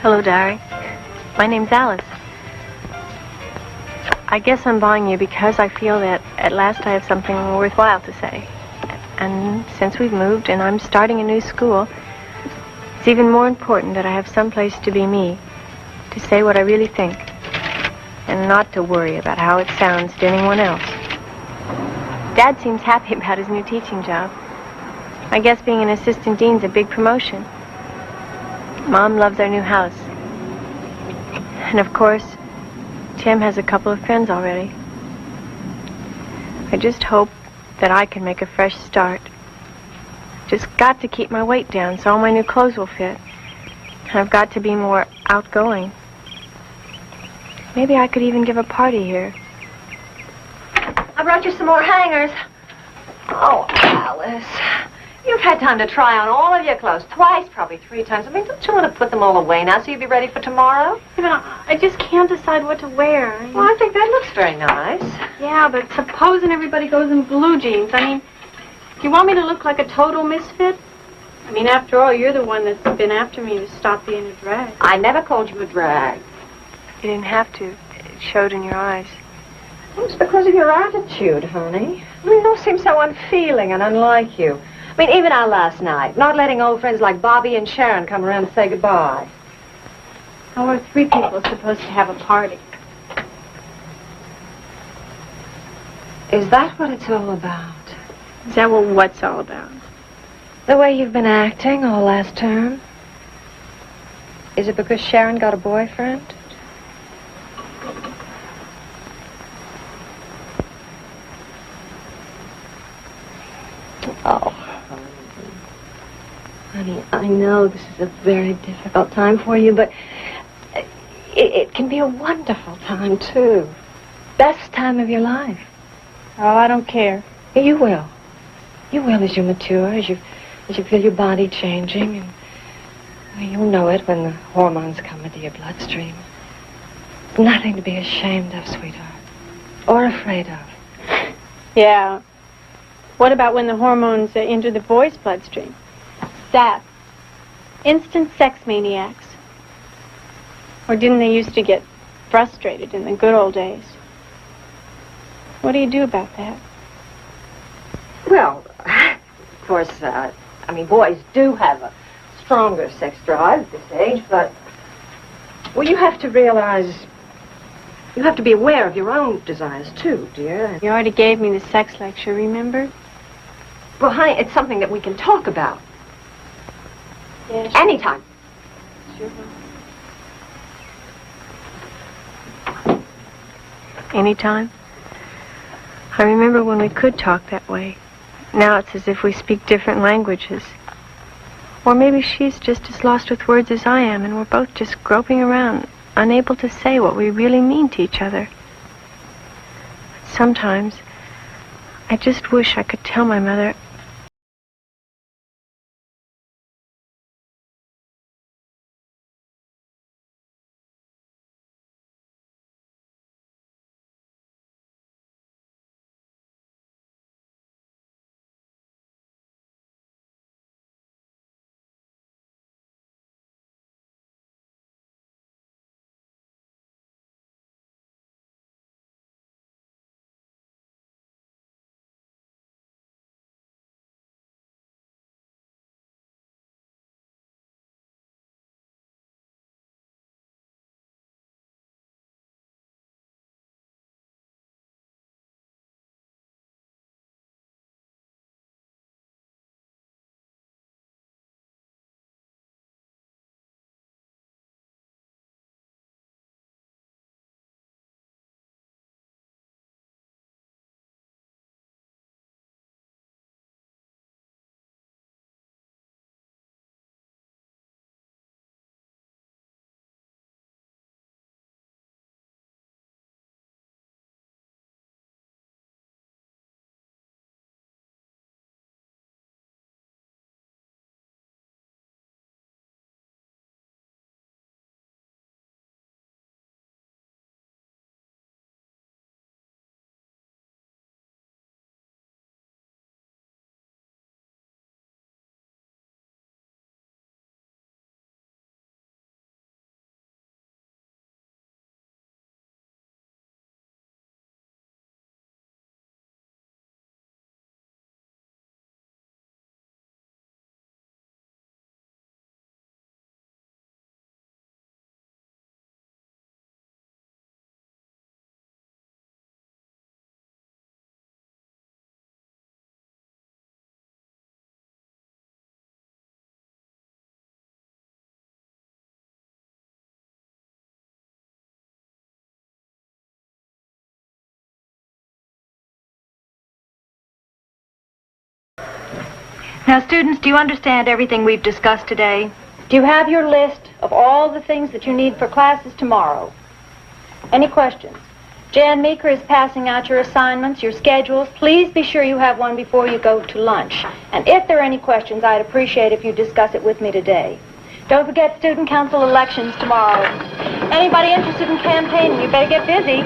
Hello, Diary. My name's Alice. I guess I'm buying you because I feel that at last I have something worthwhile to say. And since we've moved and I'm starting a new school, it's even more important that I have some place to be me, to say what I really think, and not to worry about how it sounds to anyone else. Dad seems happy about his new teaching job. I guess being an assistant dean's a big promotion. Mom loves our new house. And of course, Tim has a couple of friends already. I just hope that I can make a fresh start. Just got to keep my weight down so all my new clothes will fit. And I've got to be more outgoing. Maybe I could even give a party here. I brought you some more hangers. Oh, Alice. You've had time to try on all of your clothes twice, probably 3 times. I mean, don't you want to put them all away now so you'll be ready for tomorrow? I just can't decide what to wear. Well, I think that looks very nice. Yeah, but supposing everybody goes in blue jeans, do you want me to look like a total misfit? After all, you're the one that's been after me to stop being a drag. I never called you a drag. You didn't have to. It showed in your eyes. It's because of your attitude, honey. You don't seem so unfeeling and unlike you. Even our last night, not letting old friends like Bobby and Sharon come around to say goodbye. How are 3 people supposed to have a party? Is that what it's all about? Is that what what's all about? The way you've been acting all last term? Is it because Sharon got a boyfriend? Oh. Honey, I know this is a very difficult time for you, but it can be a wonderful time, too. Best time of your life. Oh, I don't care. You will. You will as you mature, as you feel your body changing, and you'll know it when the hormones come into your bloodstream. Nothing to be ashamed of, sweetheart, or afraid of. Yeah. What about when the hormones enter the boy's bloodstream? That. Instant sex maniacs. Or didn't they used to get frustrated in the good old days? What do you do about that? Well, of course, boys do have a stronger sex drive at this age, but, well, you have to realize, you have to be aware of your own desires, too, dear. You already gave me the sex lecture, remember? Well, honey, it's something that we can talk about. Yes. Anytime. Sure. Anytime? I remember when we could talk that way. Now it's as if we speak different languages. Or maybe she's just as lost with words as I am, and we're both just groping around, unable to say what we really mean to each other. Sometimes, I just wish I could tell my mother Now, students, do you understand everything we've discussed today? Do you have your list of all the things that you need for classes tomorrow? Any questions? Jan Meeker is passing out your assignments, your schedules. Please be sure you have one before you go to lunch. And if there are any questions, I'd appreciate if you discuss it with me today. Don't forget student council elections tomorrow. Anybody interested in campaigning, you better get busy.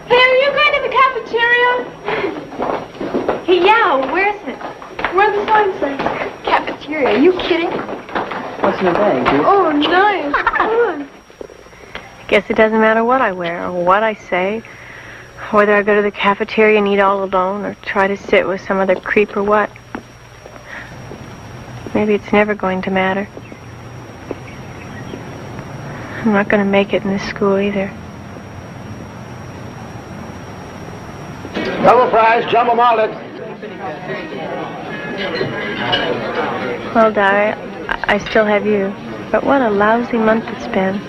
Hey, are you going to the cafeteria? Hey, yeah, where's it? Where the sign says. Cafeteria, are you kidding? What's in the bag, dude? Oh, nice. Come on. I guess it doesn't matter what I wear or what I say, whether I go to the cafeteria and eat all alone or try to sit with some other creep or what. Maybe it's never going to matter. I'm not going to make it in this school either. Double fries, jumbo malted. Well, Di, I still have you. But what a lousy month it's been.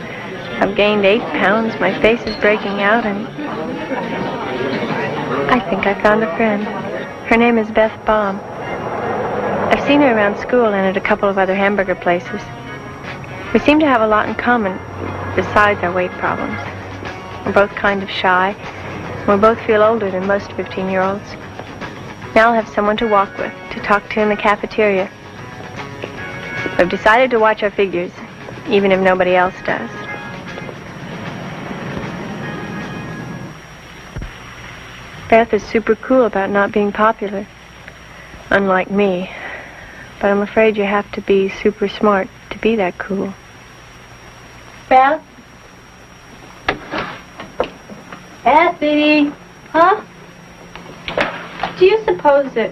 I've gained 8 pounds, my face is breaking out, and I think I found a friend. Her name is Beth Baum. I've seen her around school and at a couple of other hamburger places. We seem to have a lot in common besides our weight problems. We're both kind of shy. We both feel older than most 15-year-olds. Now I'll have someone to walk with, to talk to in the cafeteria. We've decided to watch our figures, even if nobody else does. Beth is super cool about not being popular, unlike me. But I'm afraid you have to be super smart to be that cool. Beth? Beth, baby. Huh? Do you suppose that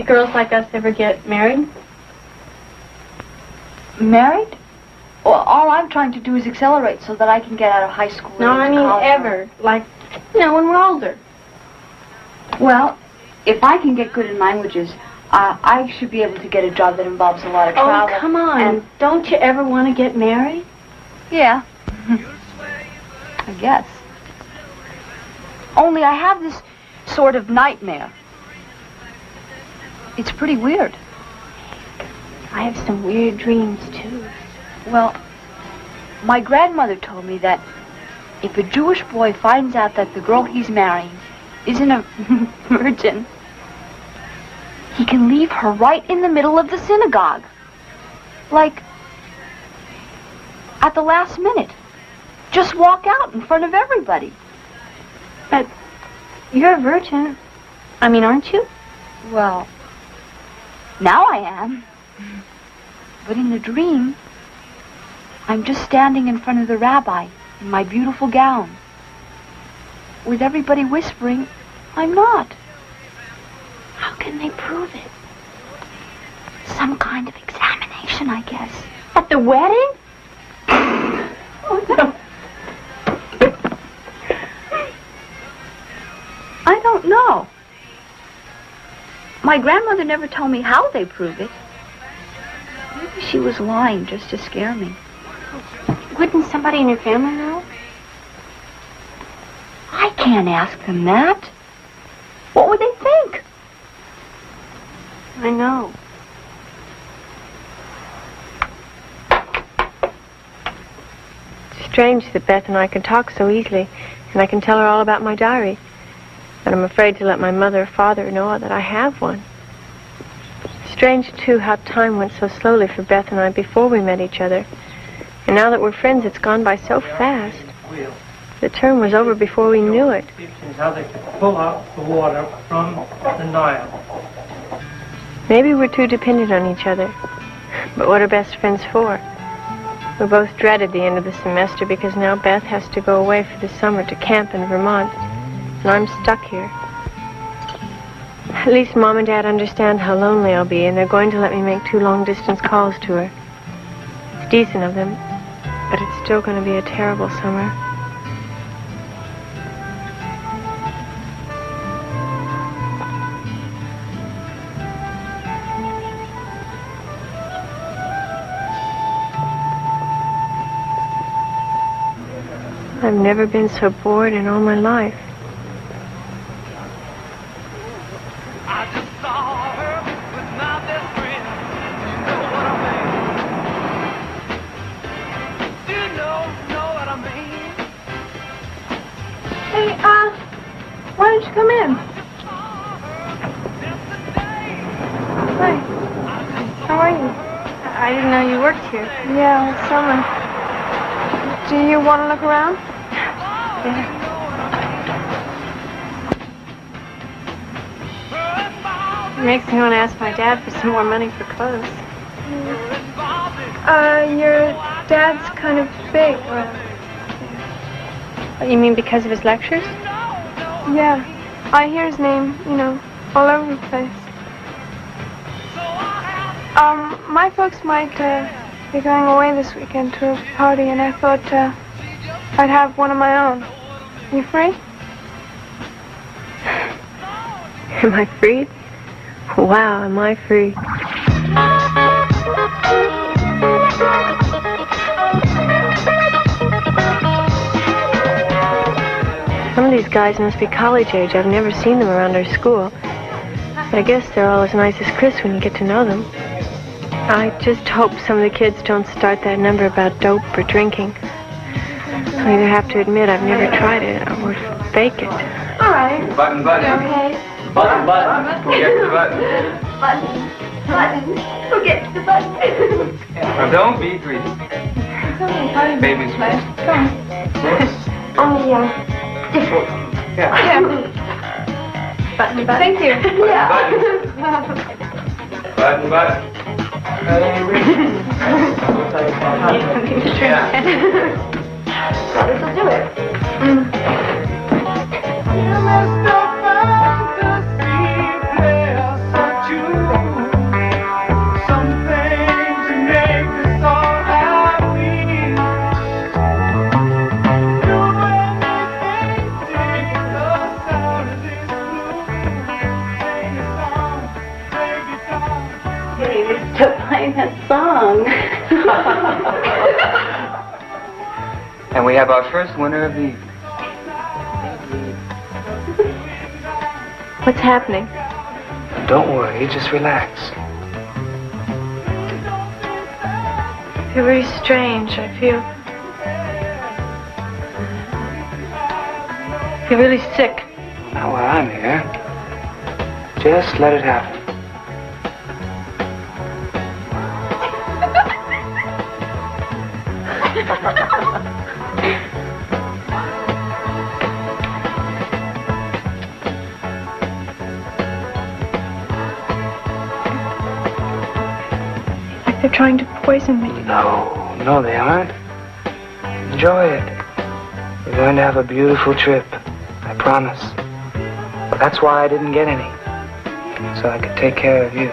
girls like us ever get married? Married? Well, all I'm trying to do is accelerate so that I can get out of high school. No, and I into mean college. ever. Like, when we're older. Well, if I can get good in languages, I should be able to get a job that involves a lot of travel. Oh, come on. And Don't you ever want to get married? yeah, I guess. Only I have this sort of nightmare. It's pretty weird. I have some weird dreams, too. Well, my grandmother told me that if a Jewish boy finds out that the girl he's marrying isn't a virgin, he can leave her right in the middle of the synagogue. Like, at the last minute. Just walk out in front of everybody. But you're a virgin. I mean, aren't you? Well, now I am. But in the dream, I'm just standing in front of the rabbi in my beautiful gown, with everybody whispering, I'm not. How can they prove it? Some kind of examination, I guess. At the wedding? Oh, no. I don't know. My grandmother never told me how they prove it. Maybe she was lying just to scare me. Wouldn't somebody in your family know? I can't ask them that. What would they think? I know. It's strange that Beth and I can talk so easily, and I can tell her all about my diary. But I'm afraid to let my mother or father know that I have one. Strange, too, how time went so slowly for Beth and I before we met each other. And now that we're friends, it's gone by so fast. The term was over before we knew it. Egyptians, how they could pull out the water from the Nile. Maybe we're too dependent on each other. But what are best friends for? We both dreaded the end of the semester because now Beth has to go away for the summer to camp in Vermont. And I'm stuck here. At least Mom and Dad understand how lonely I'll be, and they're going to let me make 2 long-distance calls to her. It's decent of them, but it's still going to be a terrible summer. I've never been so bored in all my life. I just saw her with my best friend. You know what I mean? Do you know what I mean? Hey, why don't you come in? Hi. How are you? I didn't know you worked here. Yeah, it's summer. Do you want to look around? Yeah. It makes me want to ask my dad for some more money for clothes. Your dad's kind of big. You mean because of his lectures? Yeah. I hear his name, all over the place. My folks might be going away this weekend to a party, and I thought I'd have one of my own. You free? Am I free? Wow, am I free? Some of these guys must be college age. I've never seen them around our school. But I guess they're all as nice as Chris when you get to know them. I just hope some of the kids don't start that number about dope or drinking. I'll either have to admit I've never tried it or fake it. All right. Button. Okay. Button. Go get the button. Go get the button. Now don't be greedy. Baby's first. Come on. Only, different. Yeah. Button. Thank you. Yeah. Button. Yeah. This'll do it. And we have our first winner of the evening. What's happening? Don't worry, just relax. I feel very strange. I feel really sick. Not while I'm here. Just let it happen. Like they're trying to poison me. No, they aren't. Enjoy it. You're going to have a beautiful trip. I promise. But that's why I didn't get any. So I could take care of you.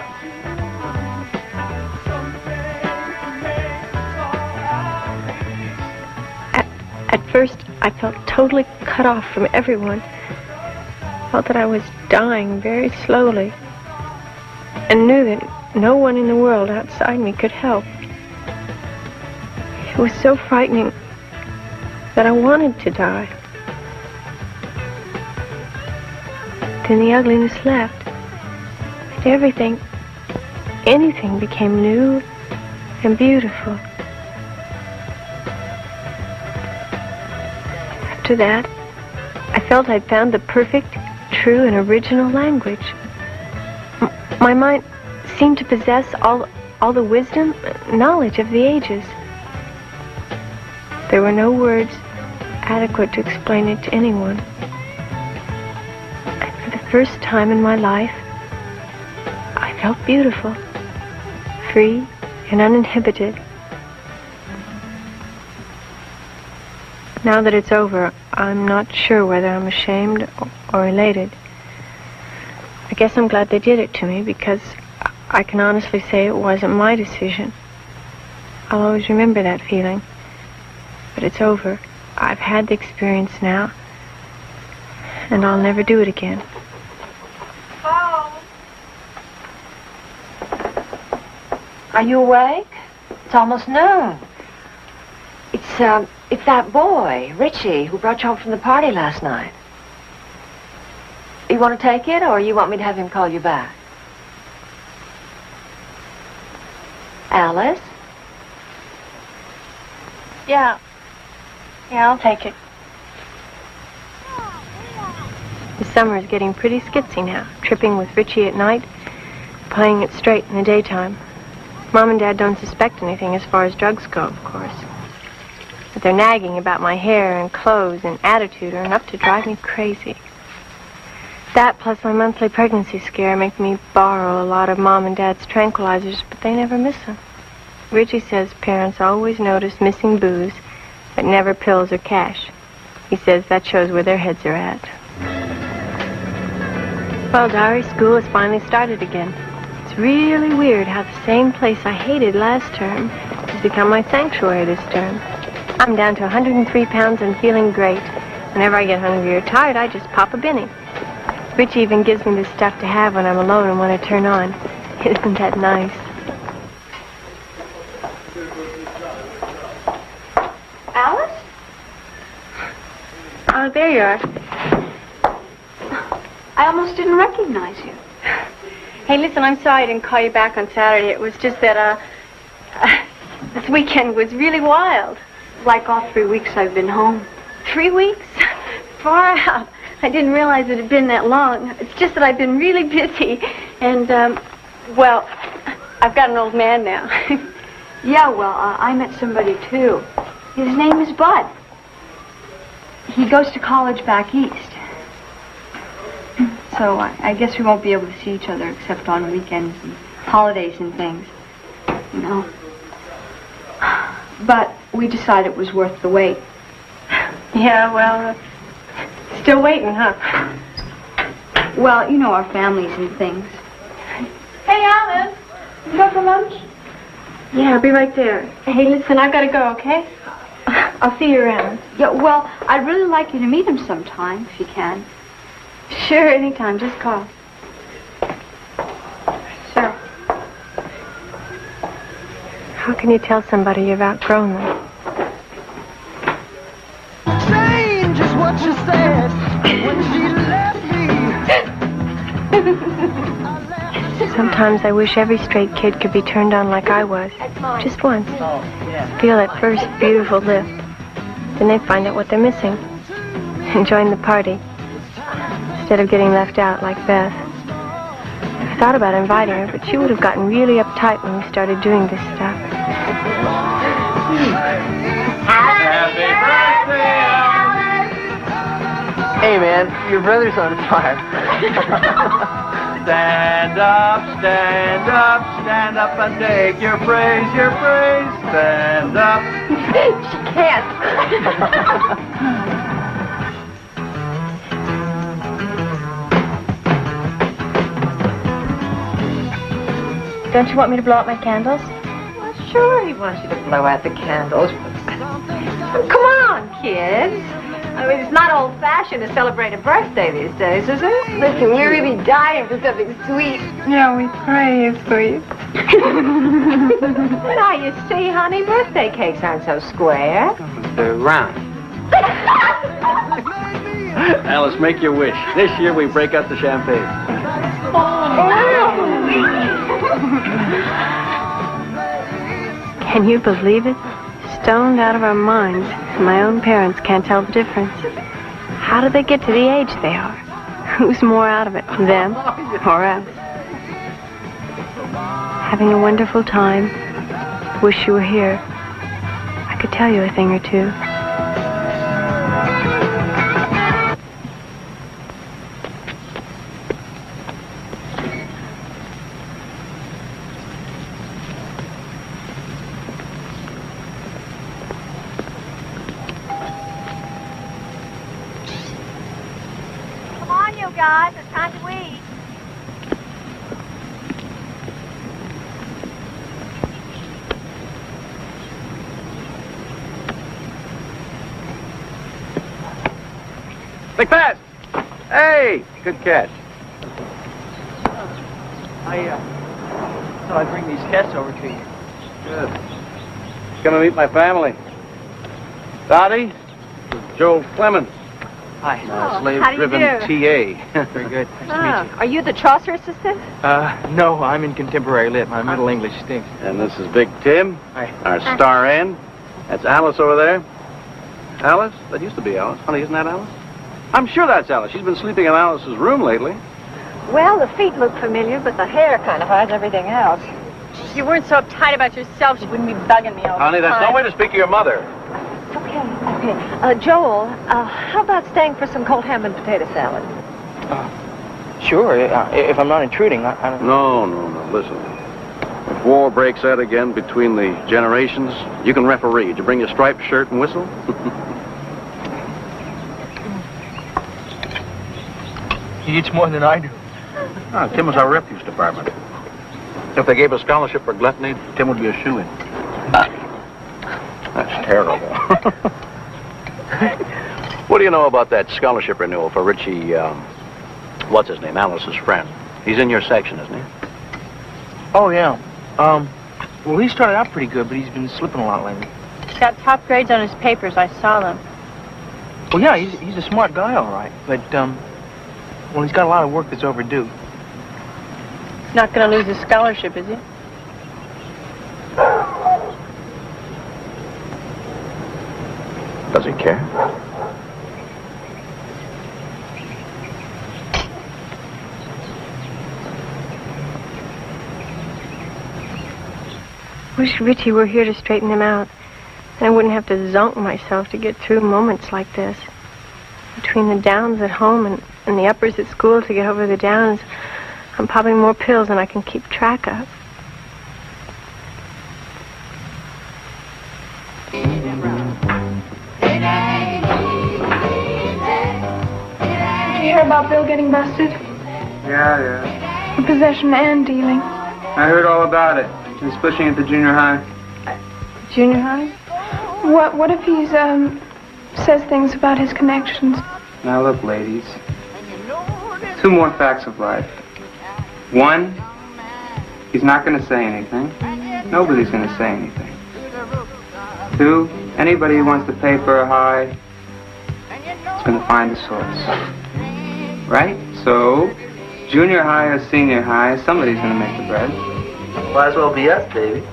At first, I felt totally cut off from everyone. Felt that I was dying very slowly. And knew that no one in the world outside me could help. It was so frightening that I wanted to die. Then the ugliness left. And everything, anything became new and beautiful. After that, I felt I'd found the perfect, true, and original language. My mind seemed to possess all the wisdom, knowledge of the ages. There were no words adequate to explain it to anyone. And for the first time in my life, I felt beautiful, free, and uninhibited. Now that it's over, I'm not sure whether I'm ashamed or elated. I guess I'm glad they did it to me because I can honestly say it wasn't my decision. I'll always remember that feeling. But it's over. I've had the experience now, and I'll never do it again. Oh. Are you awake? It's almost noon. It's It's that boy, Richie, who brought you home from the party last night. You want to take it, or you want me to have him call you back? Alice? Yeah. Yeah, I'll take it. The summer is getting pretty skitsy now, tripping with Richie at night, playing it straight in the daytime. Mom and Dad don't suspect anything as far as drugs go, of course. But they're nagging about my hair and clothes and attitude are enough to drive me crazy. That plus my monthly pregnancy scare make me borrow a lot of Mom and Dad's tranquilizers, but they never miss them. Richie says parents always notice missing booze, but never pills or cash. He says that shows where their heads are at. Well, Diary school has finally started again. It's really weird how the same place I hated last term has become my sanctuary this term. I'm down to 103 pounds and feeling great. Whenever I get hungry or tired, I just pop a Benny. Richie even gives me this stuff to have when I'm alone and want to turn on. Isn't that nice? Alice? Oh, there you are. I almost didn't recognize you. Hey, listen, I'm sorry I didn't call you back on Saturday. It was just that, this weekend was really wild. Like all 3 weeks I've been home. 3 weeks? Far out. I didn't realize it had been that long. It's just that I've been really busy. And, well, I've got an old man now. Yeah, well, I met somebody, too. His name is Bud. He goes to college back east. So I guess we won't be able to see each other except on weekends and holidays and things, you know. But we decided it was worth the wait. Yeah, well, still waiting, huh? Well, you know, our families and things. Hey, Alice, you go for lunch? Yeah, I'll be right there. Hey, listen, I've got to go, okay? I'll see you around. Yeah, well, I'd really like you to meet him sometime, if you can. Sure, anytime. Just call. Sure. How can you tell somebody you've outgrown them? Change is what she said when she left me. Sometimes I wish every straight kid could be turned on like I was. Just once. Feel that first beautiful lift. Then they find out what they're missing. And join the party. Instead of getting left out like Beth. I thought about inviting her, but she would have gotten really uptight when we started doing this stuff. Happy birthday, Alice! Hey, man, your brother's on fire. Stand up, stand up, stand up and take your praise, your praise. Stand up. She can't. Don't you want me to blow out my candles? Well, sure, he wants you to blow out the candles. Come on, kids. I mean, it's not old-fashioned to celebrate a birthday these days, is it? Listen, we're really dying for something sweet. Yeah, we pray for you. Now, you see, honey, birthday cakes aren't so square. They're round. Alice, make your wish. This year we break out the champagne. Can you believe it? Stoned out of our minds. My own parents can't tell the difference. How did they get to the age they are? Who's more out of it, them or us? Having a wonderful time. Wish you were here. I could tell you a thing or two. Guys, it's time to eat. Big pass! Hey! Good catch. I thought I'd bring these cats over to you. Good. Come and meet my family. Dottie, Joe Clemens, Hi. slave-driven TA. Very good. Nice to meet Ah, are you the Chaucer assistant? you. No, I'm in contemporary lit. My Middle English stinks. And this is Big Tim, Hi. our star Ann. That's Alice over there. Alice? That used to be Alice. Honey, isn't that Alice? I'm sure that's Alice. She's been sleeping in Alice's room lately. Well, the feet look familiar, but the hair kind of hides everything else. If you weren't so uptight about yourself, you wouldn't be bugging me all Honey, the that's time. no way to speak to your mother. Okay. Joel, how about staying for some cold ham and potato salad? Sure, if I'm not intruding. I don't... No. Listen. If war breaks out again between the generations, you can referee. Did you bring your striped shirt and whistle? He eats more than I do. Tim was our refuse department. If they gave a scholarship for gluttony, Tim would be a shoo-in. That's terrible. What do you know about that scholarship renewal for Richie, what's his name, Alice's friend? He's in your section, isn't he? Oh, yeah. Well, he started out pretty good, but he's been slipping a lot lately. He's got top grades on his papers. I saw them. Well, yeah, he's a smart guy, all right. But, well, he's got a lot of work that's overdue. He's not going to lose his scholarship, is he? Does he care? Wish Richie were here to straighten them out. Then I wouldn't have to zonk myself to get through moments like this. Between the downs at home and the uppers at school to get over the downs, I'm popping more pills than I can keep track of. Did you hear about Bill getting busted? Yeah. For possession and dealing. I heard all about it. He's pushing at the junior high. Junior high? What if he's, says things about his connections? Now look, ladies. 2 more facts of life. 1, he's not going to say anything. Nobody's going to say anything. 2, anybody who wants to pay for a high is going to find a source. Right? So, junior high or senior high, somebody's going to make the bread. Might as well be us, baby.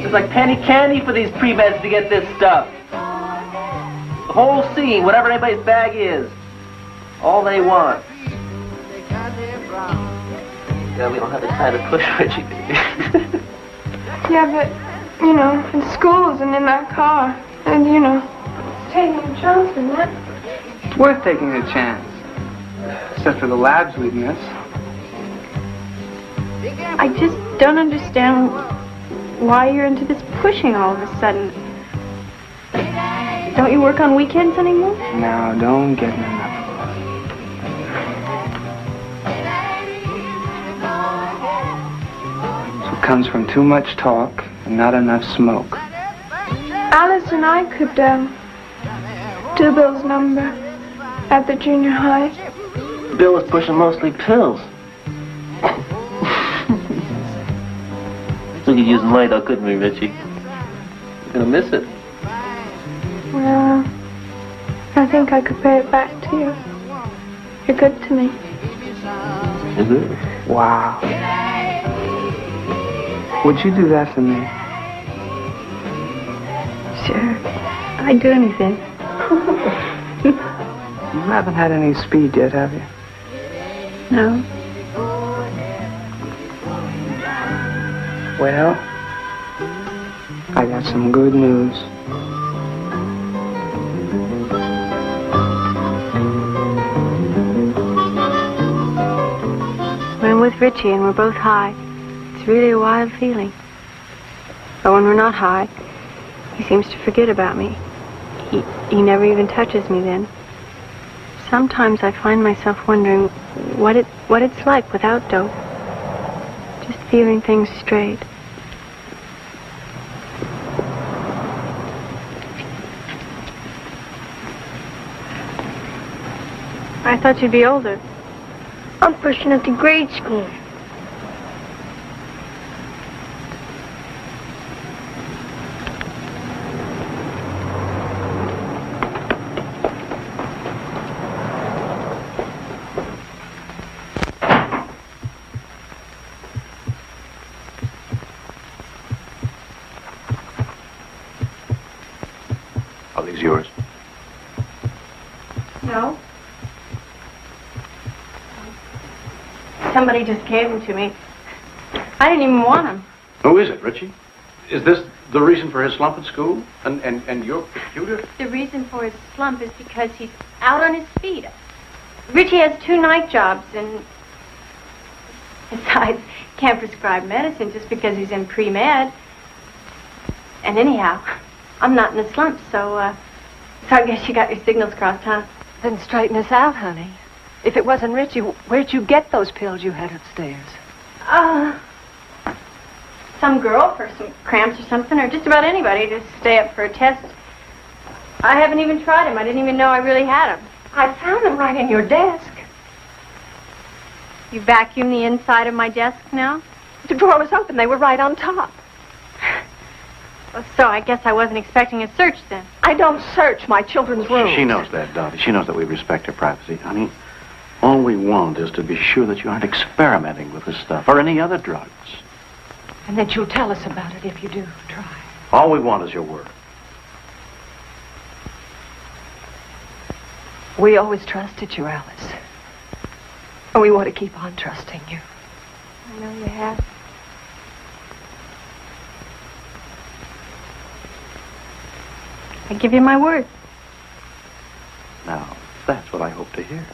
It's like penny candy for these pre-meds to get this stuff. The whole scene, whatever anybody's bag is, all they want. Yeah, we don't have the time to push Richie, baby. Yeah, but, in schools and in that car. And, it's taking a chance, isn't it? It's worth taking a chance. Except for the labs we'd miss. I just don't understand why you're into this pushing all of a sudden. Don't you work on weekends anymore? Now, don't get me enough. It comes from too much talk and not enough smoke. Alice and I could, do Bill's number at the junior high. Bill was pushing mostly pills. We could use the money though, couldn't we, Richie? You're gonna miss it. Well, I think I could pay it back to you. You're good to me. Is it? Wow. Would you do that for me? Sure. I'd do anything. You haven't had any speed yet, have you? No. Well, I got some good news. When I'm with Richie and we're both high, it's really a wild feeling. But when we're not high, he seems to forget about me. He never even touches me then. Sometimes I find myself wondering what it's like without dope. Just feeling things straight. I thought you'd be older. I'm pushing up to grade school. yours? No. Somebody just gave them to me. I didn't even want them. Who is it, Richie? Is this the reason for his slump at school? And your computer? The reason for his slump is because he's out on his feet. Richie has 2 night jobs, and besides, can't prescribe medicine just because he's in pre-med. And anyhow, I'm not in a slump, so I guess you got your signals crossed, huh? Then straighten us out, honey. If it wasn't Richie, where'd you get those pills you had upstairs? Some girl for some cramps or something, or just about anybody to stay up for a test. I haven't even tried them. I didn't even know I really had them. I found them right in your desk. You vacuum the inside of my desk now? The drawer was open. They were right on top. Well, so I guess I wasn't expecting a search then. I don't search my children's rooms. She knows that, Dottie. She knows that we respect her privacy. Honey, all we want is to be sure that you aren't experimenting with this stuff or any other drugs. And that you'll tell us about it if you do try. All we want is your word. We always trusted you, Alice. And we want to keep on trusting you. I know you have. I give you my word. Now, that's what I hope to hear.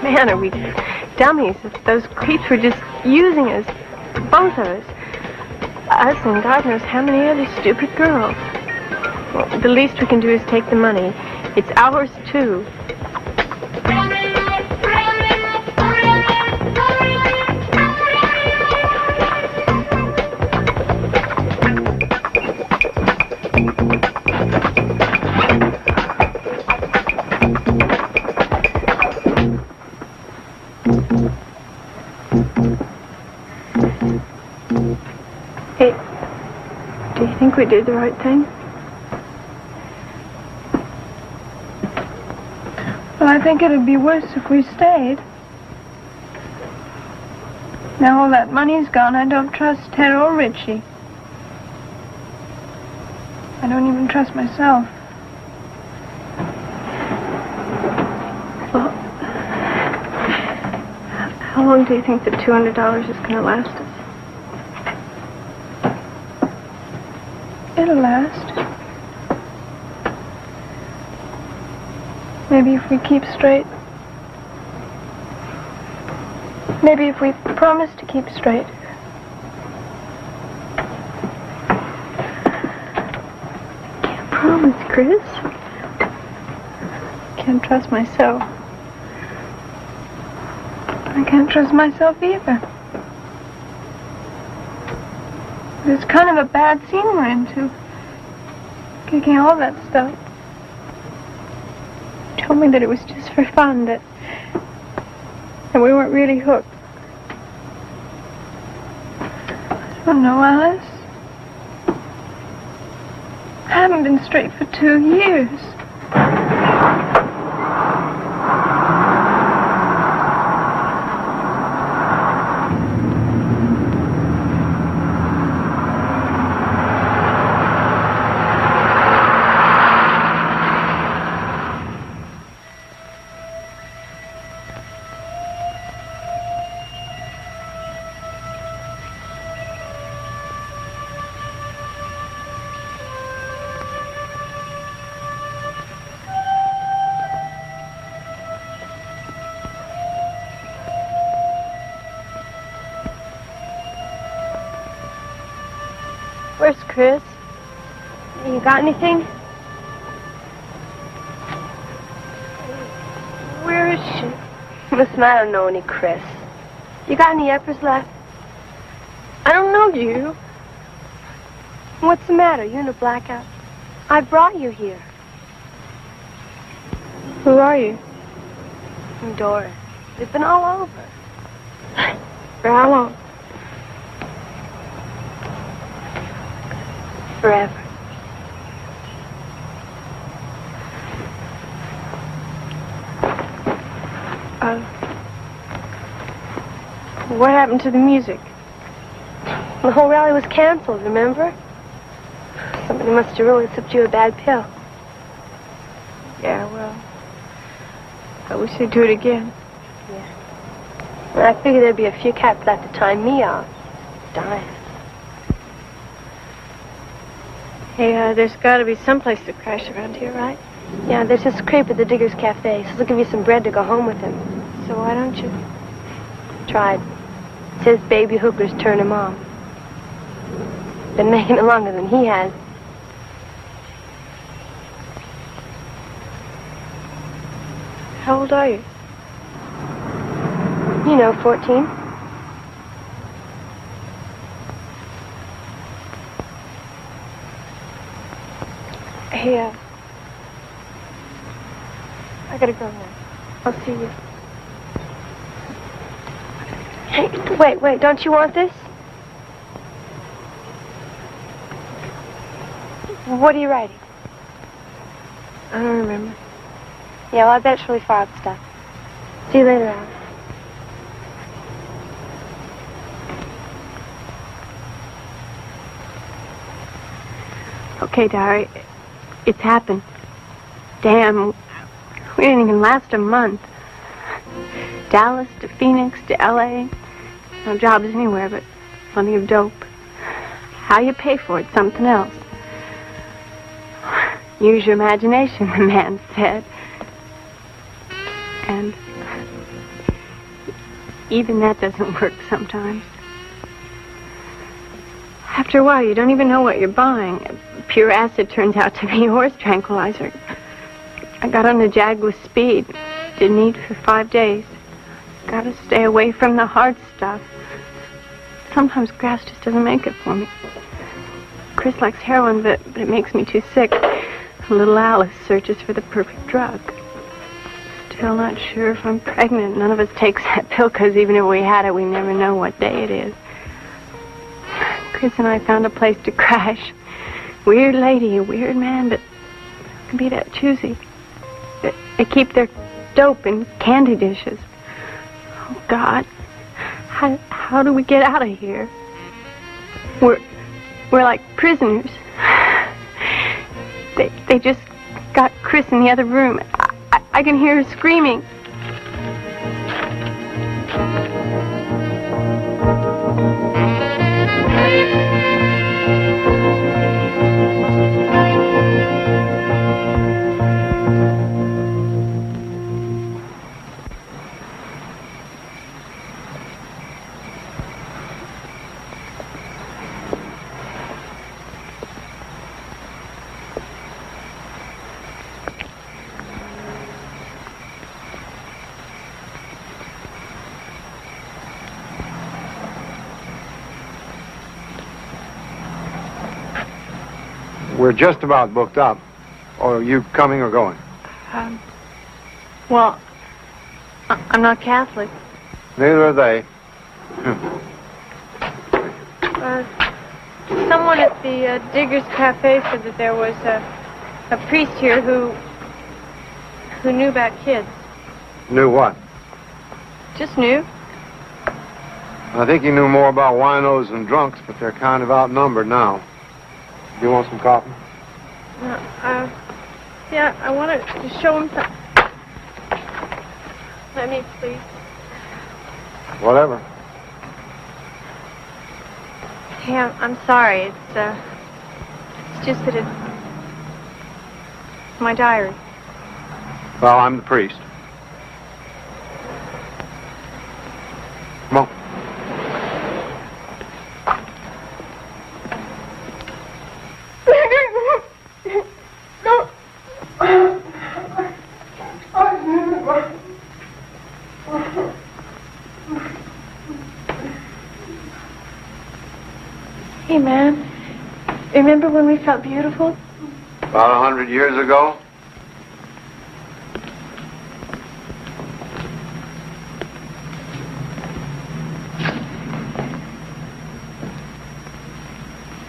Man, are we dummies? If those creeps were just using us, both of us. Us and God knows how many other stupid girls. Well, the least we can do is take the money. It's ours, too. Hey, do you think we did the right thing? Well, I think it'd be worse if we stayed. Now all that money's gone, I don't trust Ted or Richie. I don't even trust myself. Well, how long do you think the $200 is going to last us? It'll last. Maybe if we keep straight. Maybe if we promise to keep straight. Can't promise, Chris. Can't trust myself. I can't trust myself either. It's kind of a bad scene we're into. Kicking all that stuff. Told me that it was just for fun, that we weren't really hooked. I don't know, Alice. I haven't been straight for 2 years. Chris? You got anything? Where is she? Listen, I don't know any Chris. You got any uppers left? I don't know you. What's the matter? You in a blackout? I brought you here. Who are you? I'm Doris. They've been all over. For how long? Forever. What happened to the music? The whole rally was canceled, remember? Somebody must have really slipped you a bad pill. Yeah, well, I wish they'd do it again. And I figured there'd be a few cats left to time me off. Dying. Hey, there's got to be some place to crash around here, right? Yeah, there's this creep at the Diggers Cafe. Says he'll give you some bread to go home with him. So why don't you? Tried. Says baby hookers turn him on. Been making it longer than he has. How old are you? You know, 14. Hey, I gotta go now. I'll see you. Hey, wait, don't you want this? What are you writing? I don't remember. Yeah, well, I bet it's really far up stuff. See you later, Al. Okay, Diary. It's happened. Damn. We didn't even last a month. Dallas to Phoenix to L.A. No jobs anywhere, but plenty of dope. How you pay for it, something else. Use your imagination, the man said. And even that doesn't work sometimes. After a while, you don't even know what you're buying. Pure acid turns out to be horse tranquilizer. I got on the Jag with speed. Didn't eat for 5 days. Gotta stay away from the hard stuff. Sometimes grass just doesn't make it for me. Chris likes heroin, but it makes me too sick. Little Alice searches for the perfect drug. Still not sure if I'm pregnant. None of us takes that pill, because even if we had it, we never know what day it is. Chris and I found a place to crash. Weird lady, a weird man, but can be that choosy. They keep their dope in candy dishes. Oh, God. How do we get out of here? We're like prisoners. They just got Chris in the other room. I can hear her screaming. We're just about booked up. Or are you coming or going? Well, I'm not Catholic. Neither are they. Someone at the Diggers Cafe said that there was a priest here who knew about kids. Knew what? Just knew. I think he knew more about winos and drunks, but they're kind of outnumbered now. You want some coffee? Yeah, I want to show him something. Let me, please. Whatever. Hey, I'm sorry. It's just that it's my diary. Well, I'm the priest. Come on. Hey, man. Remember when we felt beautiful? About 100 years ago?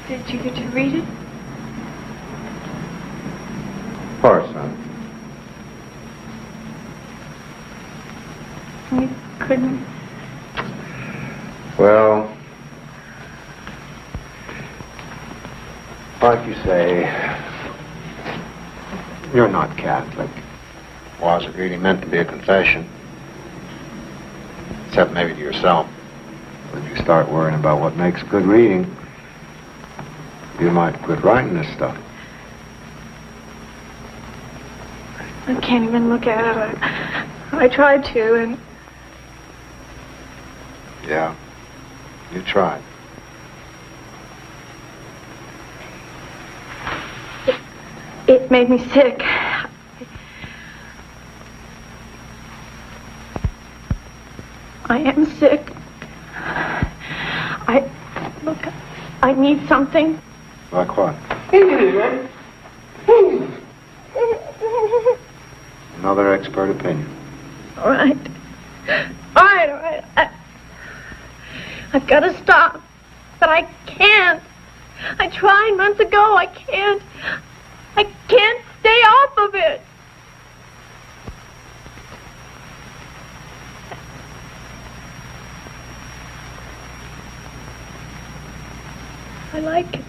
Did you get to read it? Of course, son. You couldn't. Well, like you say, you're not Catholic. Wasn't really meant to be a confession. Except maybe to yourself. When you start worrying about what makes good reading, you might quit writing this stuff. I can't even look at it. I tried to, and Yeah, you tried. it made me sick. I am sick. I need something. Like what? Another expert opinion. All right. I've got to stop. But I can't. I tried months ago. I can't stay off of it. I like it.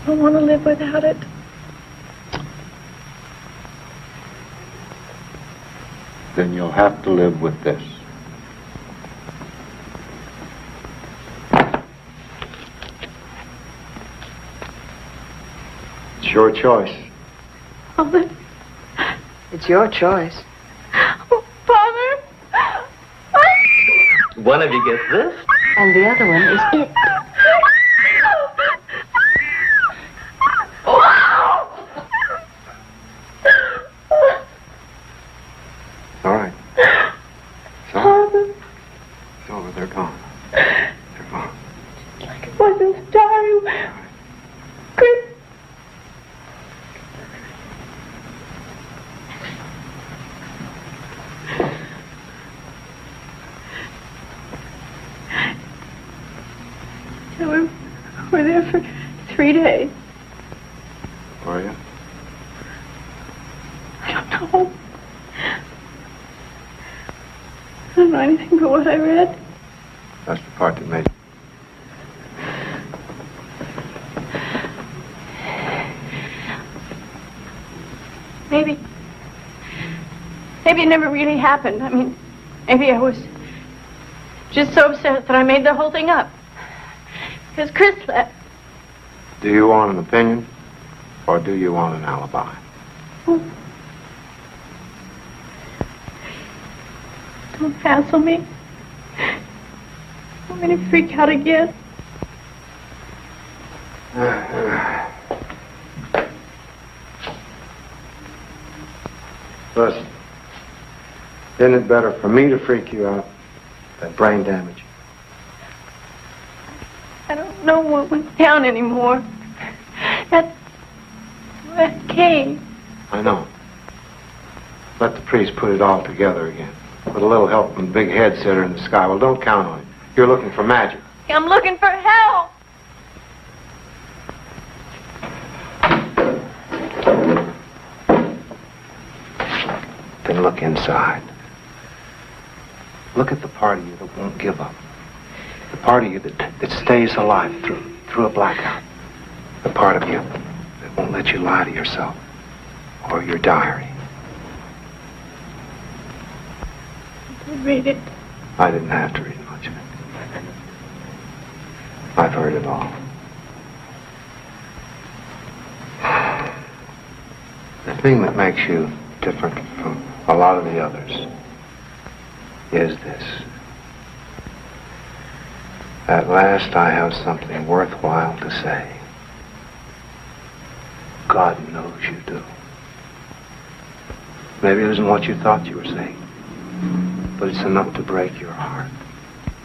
I don't want to live without it. Then you'll have to live with this. It's your choice. Father? It's your choice. Oh, Father? One of you gets this. And the other one is it. All right. It's over. It's over. They're gone. They're gone. Like it was in the diary. Chris. We're there for 3 days. Are you? I don't know. I don't know anything but what I read. That's the part that made Maybe it never really happened. I mean, maybe I was just so upset that I made the whole thing up. Because Chris left. Do you want an opinion? Or do you want an alibi? Don't hassle me. I'm going to freak out again. Listen, isn't it better for me to freak you out than brain damage? I don't know what went down anymore. That cave. I know. Let the priest put it all together again. With a little help from the big head sitter in the sky. Well, don't count on it. You're looking for magic. I'm looking for help. Then look inside. Look at the part of you that won't give up. The part of you that stays alive through a blackout. The part of you that won't let you lie to yourself or your diary. Read it. I didn't have to read much of it. I've heard it all. The thing that makes you different from a lot of the others is this. At last I have something worthwhile to say. God knows you do. Maybe it isn't what you thought you were saying, but it's enough to break your heart.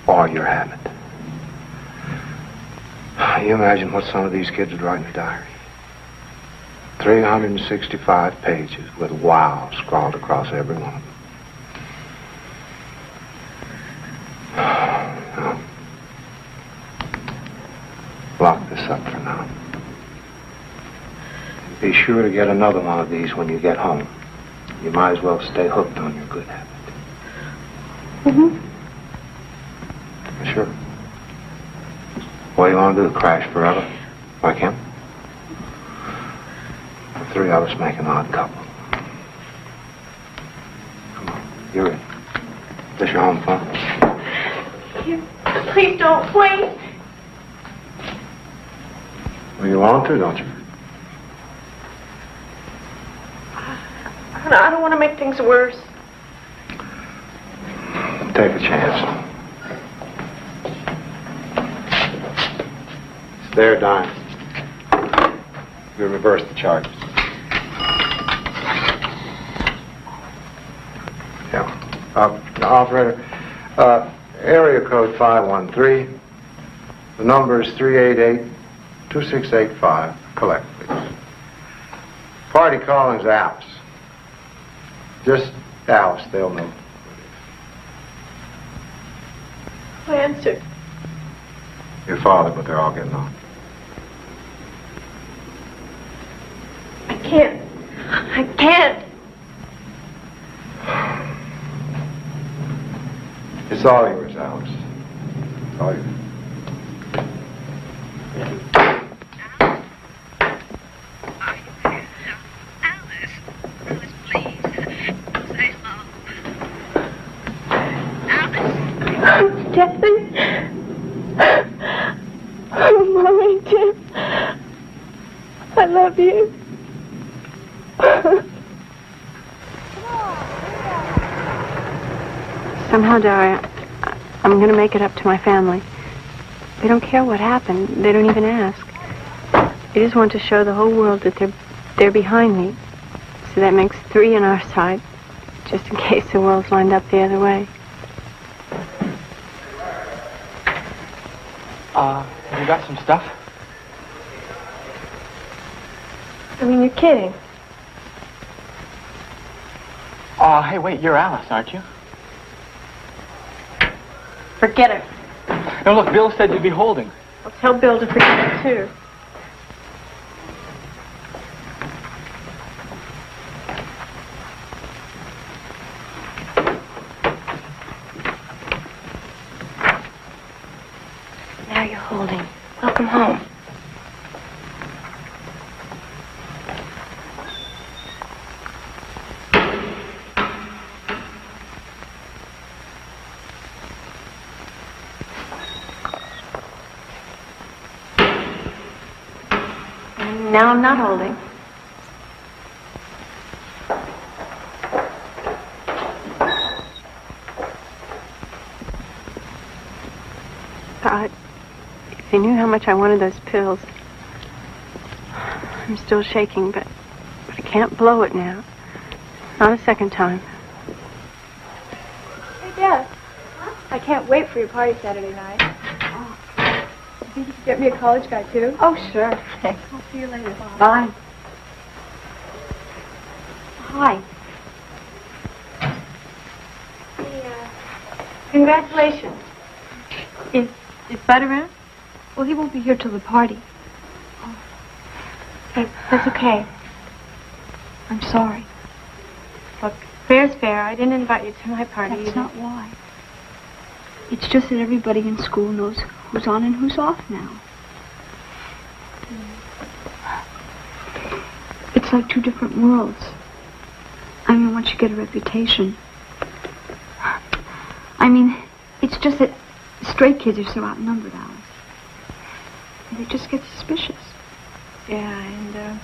or your habit. You imagine what some of these kids would write in a diary. 365 pages with wow scrawled across every one of them. Now, lock this up for now. Be sure to get another one of these when you get home. You might as well stay hooked on your good habit. Mm-hmm. Sure. What do you want to do? Crash forever? Like him? The three of us make an odd couple. Come on, you're in. This your home phone? Please don't, wait. Well, you want to, don't you? I don't want to make things worse. Take a chance. It's there, Dime. You reverse the charges. Yeah. Operator, area code 513. The number is 388-2685. Collect, please. Party calling's Alice. Just Alice, they'll know. I answered. Your father, but they're all getting on. I can't. I can't. It's all yours, Alice. It's all yours. Jeffrey. Oh, Mommy, Tim. I love you. Somehow, Daria, I'm going to make it up to my family. They don't care what happened. They don't even ask. They just want to show the whole world that they're behind me. So that makes 3 on our side, just in case the world's lined up the other way. You got some stuff? I mean, you're kidding. Hey, wait, you're Alice, aren't you? Forget it. No, look, Bill said you'd be holding. I'll tell Bill to forget it, too. Now you're holding. Welcome home. And now I'm not holding. God. If you knew how much I wanted those pills. I'm still shaking, but I can't blow it now. Not a second time. Hey, Dad. I can't wait for your party Saturday night. Oh. You think you could get me a college guy, too? Oh, sure. I'll see you later. Bye. Hi. Congratulations. Is Bud around? Well, he won't be here till the party. That's okay. I'm sorry. Look, fair's fair. I didn't invite you to my party. That's not why. It's just that everybody in school knows who's on and who's off now. It's like 2 different worlds. I mean, once you get a reputation. I mean, it's just that straight kids are so outnumbered, Alice. And they just get suspicious. Yeah, and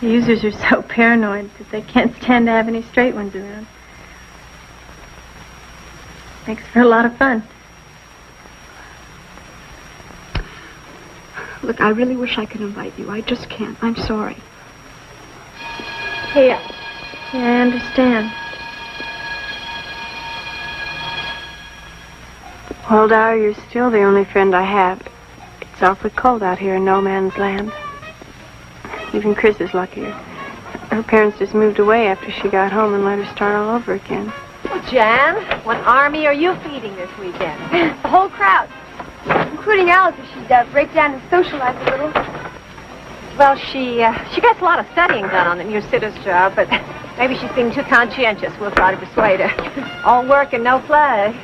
the users are so paranoid that they can't stand to have any straight ones around. Makes for a lot of fun. Look, I really wish I could invite you. I just can't. I'm sorry. Hey, yeah, I understand. Well, Dar, you're still the only friend I have. It's awfully cold out here in no man's land. Even Chris is luckier. Her parents just moved away after she got home and let her start all over again. Well, Jan, what army are you feeding this weekend? The whole crowd, including Alice, if she'd break down and socialize a little. Well, she gets a lot of studying done on the new sitters job, but maybe she's being too conscientious. We'll try to persuade her. All work and no play.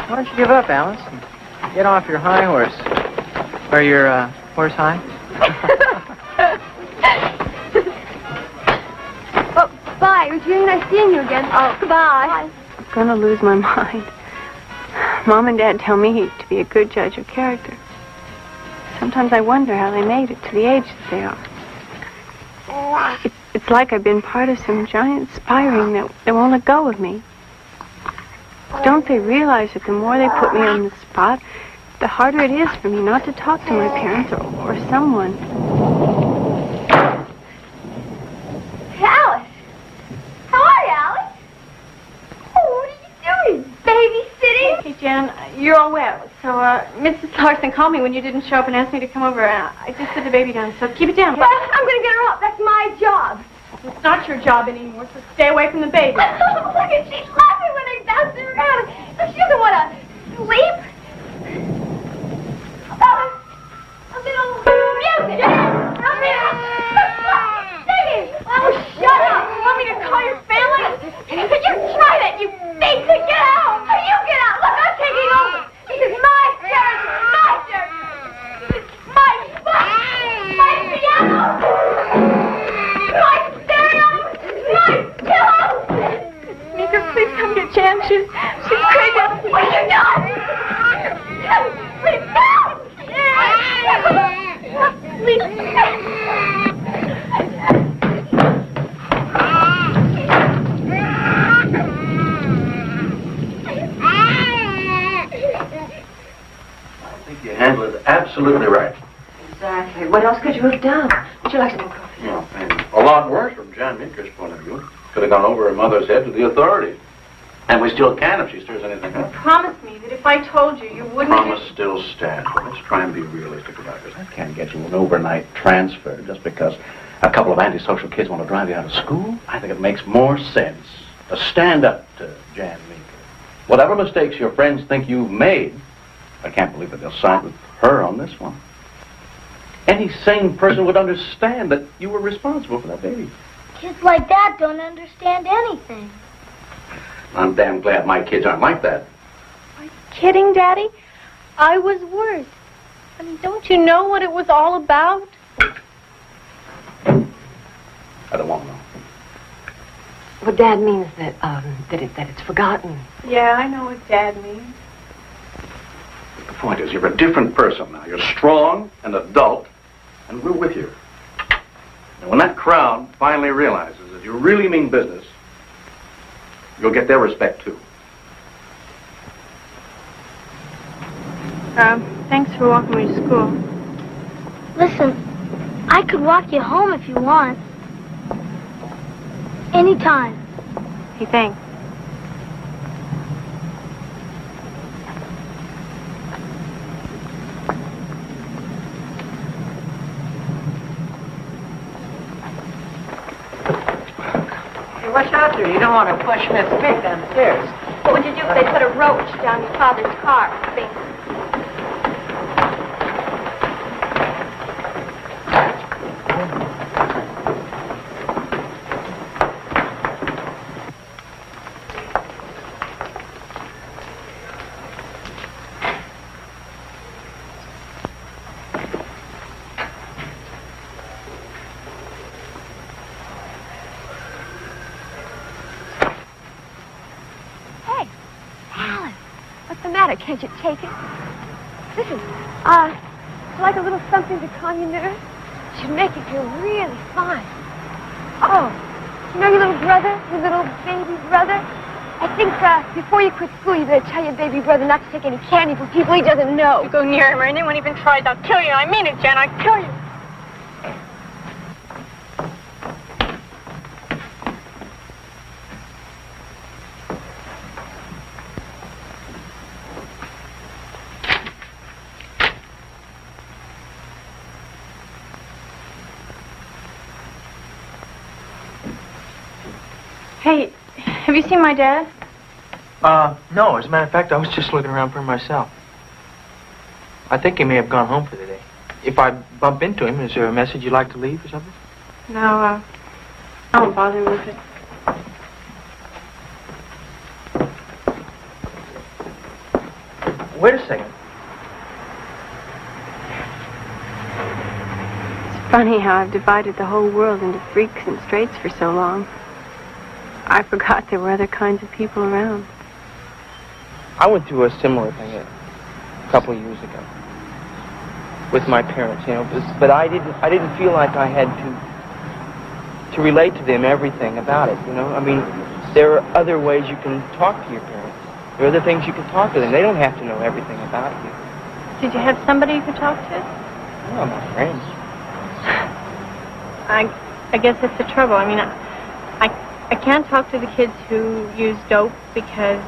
Why don't you give up, Alice? Get off your high horse. Or your horse high? Well, bye. It was really nice seeing you again. Oh, goodbye. I'm gonna lose my mind. Mom and Dad tell me to be a good judge of character. Sometimes I wonder how they made it to the age that they are. It's like I've been part of some giant spiring that won't let go of me. Don't they realize that the more they put me on the spot, the harder it is for me not to talk to my parents or someone? Hey, Alice. How are you, Alice? Oh, what are you doing? Babysitting? Hey, Jan, you're all wet. So, Mrs. Larson called me when you didn't show up and asked me to come over. I just put the baby down, so keep it down. Well, I'm going to get her up. That's my job. It's not your job anymore, so stay away from the baby. Look at she's laughing when they bounce her around. She doesn't want to sleep. A little music. Singing. Oh, shut up. You want me to call your family? You try that, you think to get out. You get out. Look, I'm taking over. This is my territory. My territory. My piano. My stereo. My pillow. Meeker, please come get Jan. She's crazy. What are you doing? Please, no. You handled it absolutely right. Exactly. What else could you have done? Would you like some more coffee? Well, and a lot worse from Jan Meeker's point of view. Could have gone over her mother's head to the authorities. And we still can if she stirs anything up. Promise me that if I told you, you wouldn't... Promise still stands. But let's try and be realistic about this. I can't get you an overnight transfer just because a couple of antisocial kids want to drive you out of school. I think it makes more sense to stand up to Jan Meeker. Whatever mistakes your friends think you've made, I can't believe that they'll side with her on this one. Any sane person would understand that you were responsible for that baby. Kids like that don't understand anything. I'm damn glad my kids aren't like that. Are you kidding, Daddy? I was worse. I mean, don't you know what it was all about? I don't want to know. Well, Dad means that it's forgotten. Yeah, I know what Dad means. The point is, you're a different person now. You're strong and adult, and we're with you. And when that crowd finally realizes that you really mean business, you'll get their respect, too. Thanks for walking me to school. Listen, I could walk you home if you want. Anytime. Hey, thanks. Hey, watch out there. You don't want to push Miss Smith down the stairs. What would you do if they put a roach down your father's car? Think. Can't you take it? Listen, like a little something to calm your nerves? Should make you feel really fine. Oh, you know your little brother, your little baby brother? I think before you quit school, you better tell your baby brother not to take any candy from people he doesn't know. You go near him or anyone even tries, I'll kill you. I mean it, Jen, I'll kill you. Hey, have you seen my dad? No. As a matter of fact, I was just looking around for him myself. I think he may have gone home for the day. If I bump into him, is there a message you'd like to leave or something? No, I won't bother with it. Wait a second. It's funny how I've divided the whole world into freaks and straights for so long. I forgot there were other kinds of people around. I went through a similar thing a couple of years ago with my parents, you know, but I didn't feel like I had to relate to them everything about it, you know. I mean, there are other ways you can talk to your parents. There are other things you can talk to them. They don't have to know everything about you. Did you have somebody you could talk to? Well, my friends. I guess that's the trouble. I mean, I can't talk to the kids who use dope because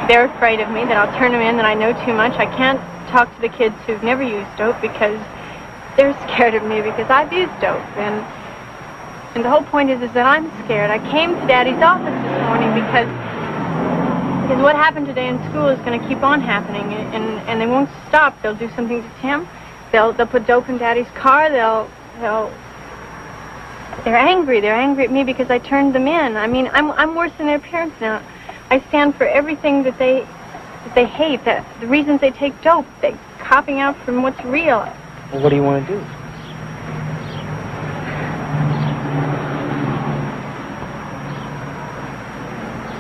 they're afraid of me, that I'll turn them in, that I know too much. I can't talk to the kids who've never used dope because they're scared of me because I've used dope. And the whole point is that I'm scared. I came to Daddy's office this morning because what happened today in school is going to keep on happening, and they won't stop. They'll do something to Tim. They'll put dope in Daddy's car. They're angry. They're angry at me because I turned them in. I mean, I'm worse than their parents now. I stand for everything that they hate. The reasons they take dope. They're copying out from what's real. Well, what do you want to do?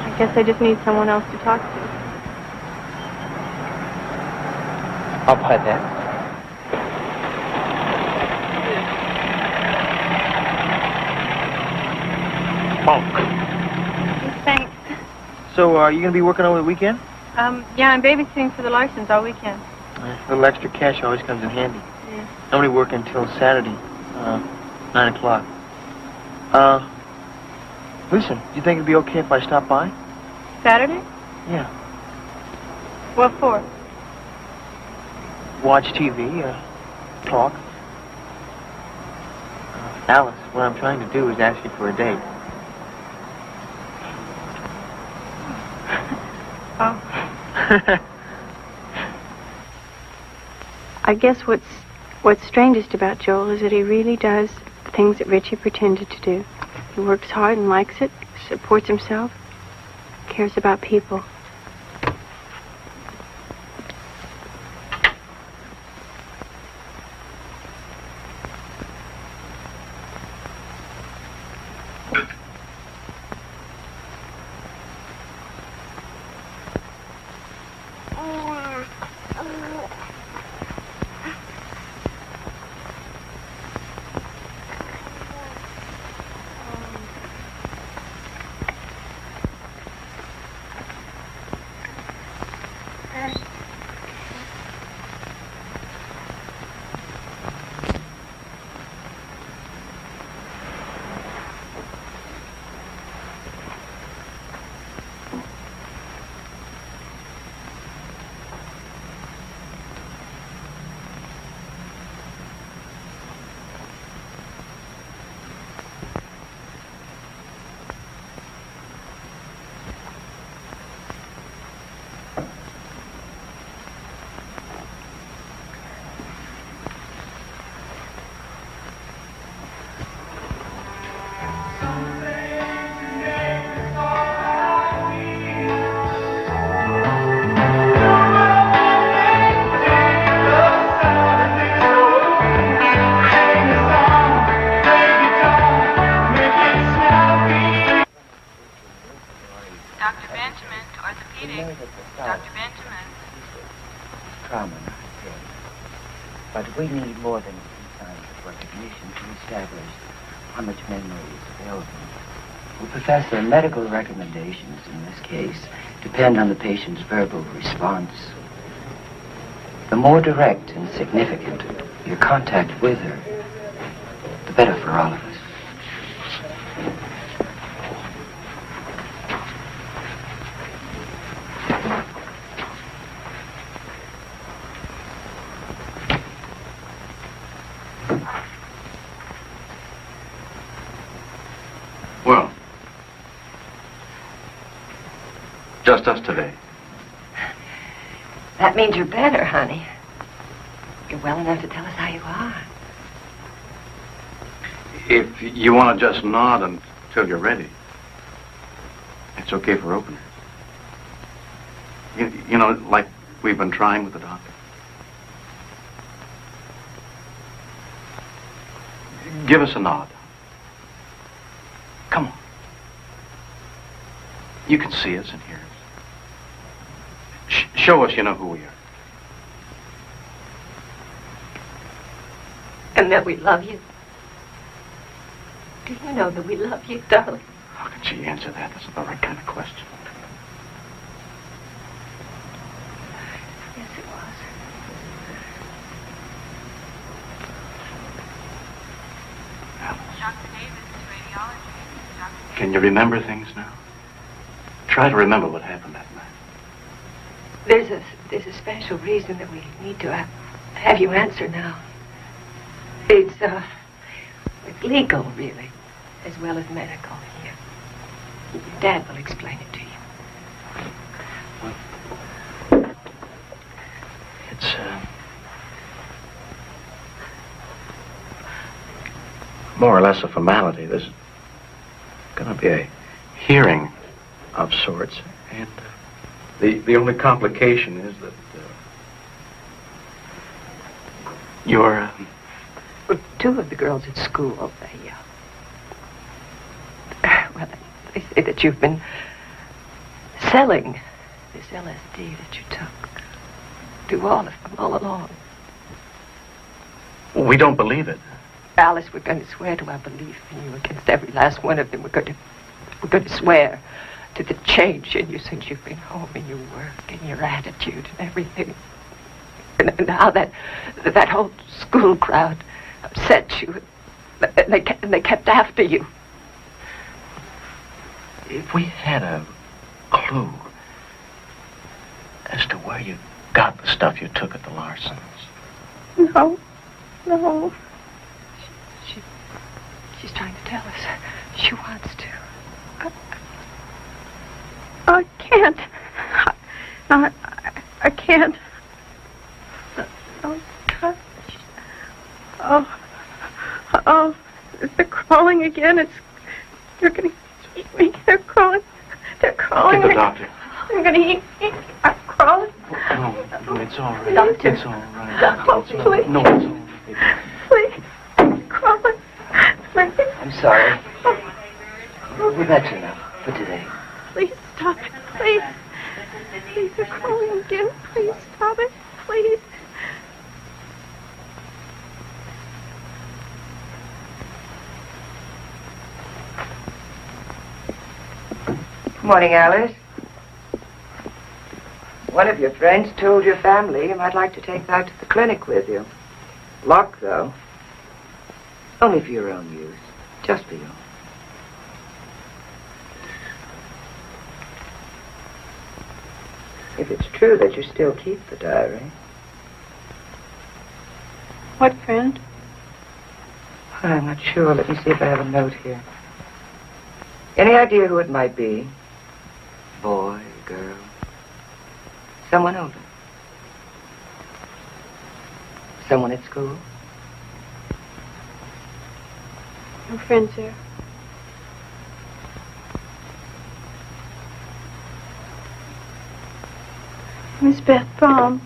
I guess I just need someone else to talk to. I'll buy that. Punk. Thanks. So, are you going to be working over the weekend? Yeah, I'm babysitting for the Larsons all weekend. A little extra cash always comes in handy. Yeah. Nobody working until Saturday, 9 o'clock. Listen, do you think it'd be okay if I stop by? Saturday? Yeah. What for? Watch TV, talk. Alice, what I'm trying to do is ask you for a date. Oh. I guess what's strangest about Joel is that he really does the things that Richie pretended to do. He works hard and likes it, supports himself, cares about people. But we need more than signs of recognition to establish how much memory is available. Well, Professor, medical recommendations in this case depend on the patient's verbal response. The more direct and significant your contact with her, the better for all of us. Just us today. That means you're better, honey. You're well enough to tell us how you are. If you want to just nod until you're ready, it's okay for openers. You know, like we've been trying with the doctor. Give us a nod. Come on. You can see us and hear us. Show us you know who we are. And that we love you. Do you know that we love you, darling? How can she answer that? That's not the right kind of question. Yes, it was. Dr. Davis, radiology. Can you remember things now? Try to remember what happened that night. There's a special reason that we need to have you answer now. It's legal, really, as well as medical here. Your Dad will explain it to you. It's, more or less a formality. There's going to be a hearing of sorts, and the only complication is that you're... Two of the girls at school, they say that you've been selling this LSD that you took to all of them all along. We don't believe it. Alice, we're going to swear to our belief in you against every last one of them. We're going to swear to the change in you since you've been home, in your work, in your attitude, and everything. And how that whole school crowd upset you, and they kept after you. If we had a clue as to where you got the stuff you took at the Larsons. No. She's trying to tell us. She wants to. I can't. I can't. Oh, God. Oh, they're crawling again. They're going to eat me. They're crawling. They're crawling. Get the doctor. They're going to eat me. I'm crawling. No, it's all right. Doctor. It's all right. Doctor, It's all right. please. No, it's all right. Please. I'm crawling. Please. I'm sorry. That's enough for today. Please stop it. Please. Please, they're crawling again. Please stop it. Please. Good morning, Alice. One of your friends told your family you might like to take that to the clinic with you. Locked, though. Only for your own use. Just for you. If it's true that you still keep the diary. What friend? I'm not sure. Let me see if I have a note here. Any idea who it might be? Boy, girl. Someone older. Someone at school? No friends there. Miss Beth Baum.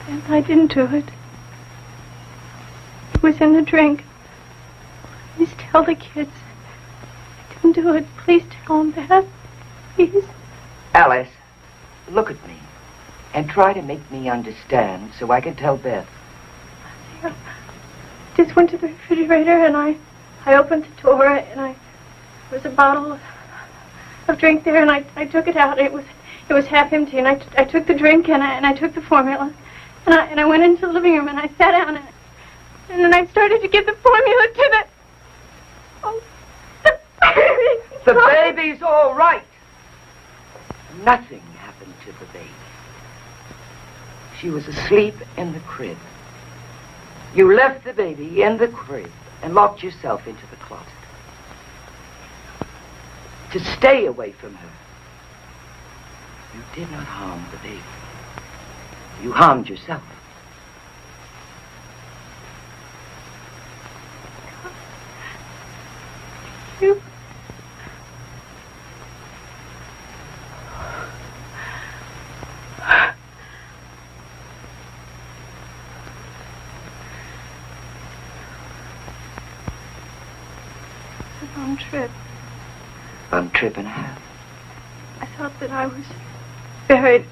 And I didn't do it. It was in the drink. Please tell the kids. I didn't do it. Please tell them that. Please. Alice, look at me. And try to make me understand so I can tell Beth. I just went to the refrigerator and I opened the door and there was a bottle of drink there and I took it out. It was half empty and I took the drink and I took the formula and I went into the living room and I sat down and then I started to give the formula to the... Oh, the baby's all right. Nothing happened to the baby. She was asleep in the crib. You left the baby in the crib and locked yourself into the closet. to stay away from her. You did not harm the baby. You harmed yourself. You... It's a long trip. One trip and a half. I thought that I was buried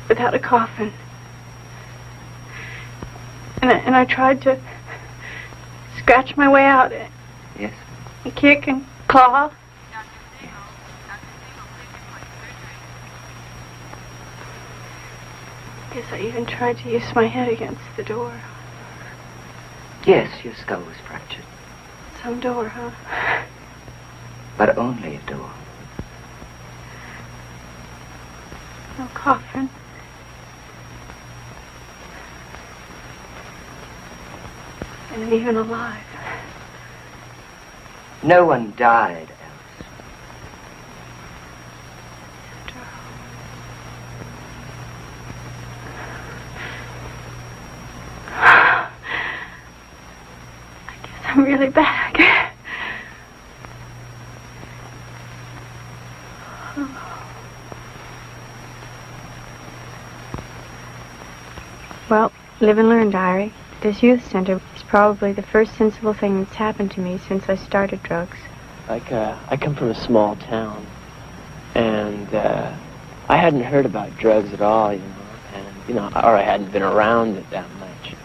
without a coffin. And I tried to scratch my way out. Yes. And kick and claw. Guess I even tried to use my head against the door. Yes, your skull was fractured. Some door, huh? But only a door. No coffin. And even alive. No one died, Alice. I guess I'm really back. Well, live and learn, diary. This youth center is probably the first sensible thing that's happened to me since I started drugs. I come from a small town, and I hadn't heard about drugs at all, or I hadn't been around it that much.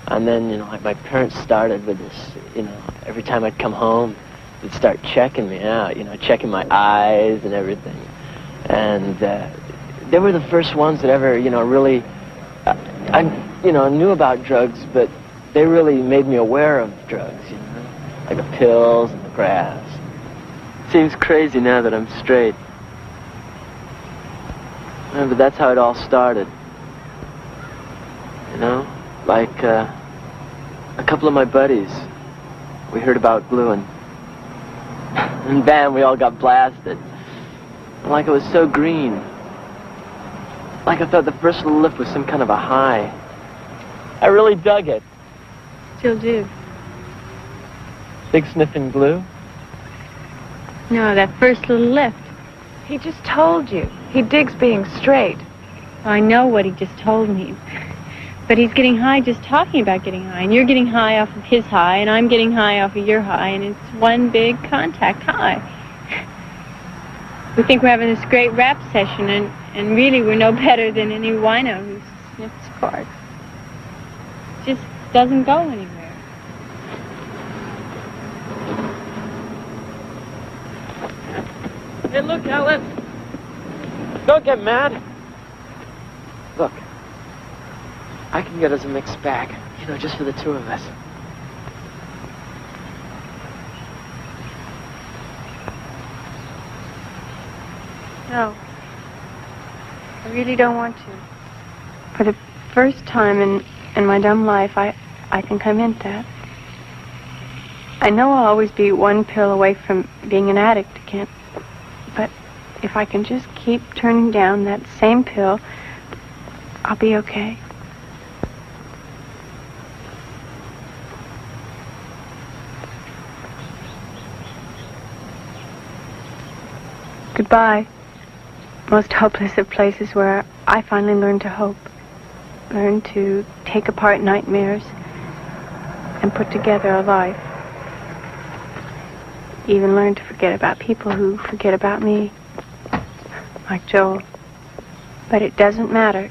And then, like my parents started with this, every time I'd come home, they'd start checking me out, checking my eyes and everything. And they were the first ones that ever, really, I knew about drugs, but they really made me aware of drugs, like the pills and the grass. Seems crazy now that I'm straight. But that's how it all started. Like a couple of my buddies, we heard about gluing. And bam, we all got blasted. And like it was so green. Like I thought the first little lift was some kind of a high. I really dug it. Still do. Big sniffing glue? No, that first little lift. He just told you. He digs being straight. I know what he just told me. But he's getting high just talking about getting high. And you're getting high off of his high, and I'm getting high off of your high, and it's one big contact high. We think we're having this great rap session, and really we're no better than any wino who sniffs cards. Just doesn't go anywhere. Hey, look, Alice. Don't get mad. Look, I can get us a mixed bag, just for the two of us. No. I really don't want to. For the first time in my dumb life, I think I meant that. I know I'll always be one pill away from being an addict again. But if I can just keep turning down that same pill, I'll be okay. Goodbye. Most hopeless of places where I finally learned to hope. Learned to take apart nightmares and put together a life. Even learned to forget about people who forget about me. Like Joel. But it doesn't matter.